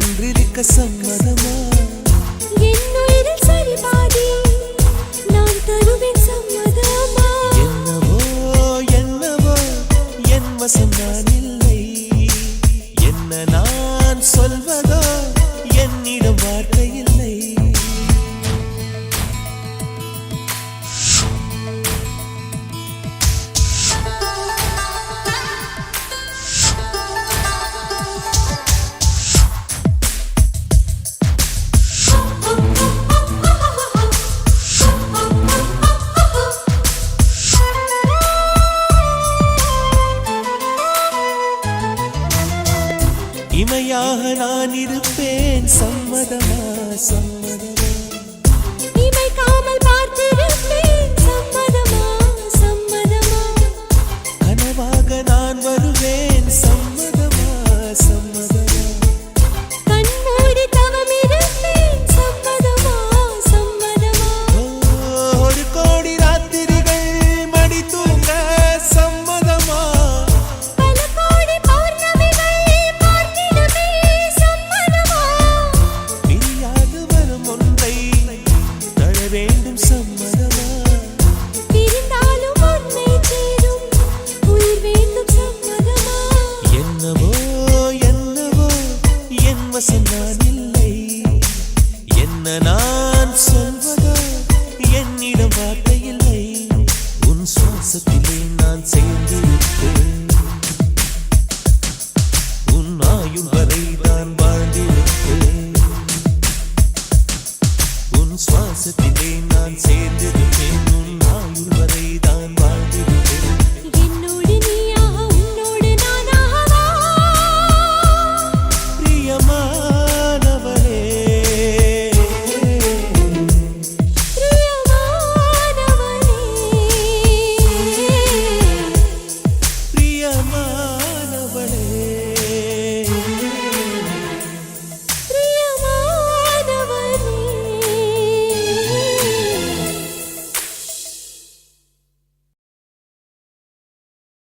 என்றிருக்க சம்மதமா என் உயிரில் சரி பாதி நான் தருவேன் சம்மதமா என்னவோ என்னவோ என் வசம் நான் இல்லை என்ன நான் சொல்வதோ என்னிடம் வார்த்தை இல்லை இமையாக நான் இருப்பேன் சம்மதமா சம்மதமா இமைக்காமல் பார்த்திருப்பேன் சம்மதமா சம்மதமா கனவாக நான் வருவேன் சம்மதமா சம்மதமா கண்மூடி தவம் இருப்பேன் சம்மதமா சம்மதமா ஒரு கோடி ராத்திரிகள் மடி தூங்க சம்மதமா பல கோடி பௌர்ணமிகள் பார்த்திடுமே சம்மதமா பிரியாது வரும் ஒன்றை தர வேண்டும் சம்மதமா பிரிந்தாலும் உன்னை சேரும் உயிர் வேண்டும் சம்மதமா என்னவோ என்னவோ என் வசம் நான் இல்லை என்ன நான் சொல்வதோ என்னிடம் வார்த்தை இல்லை உன் சுவாசத்திலே நான் சேர்ந்திருப்பேன் உன் ஆயுள் வரை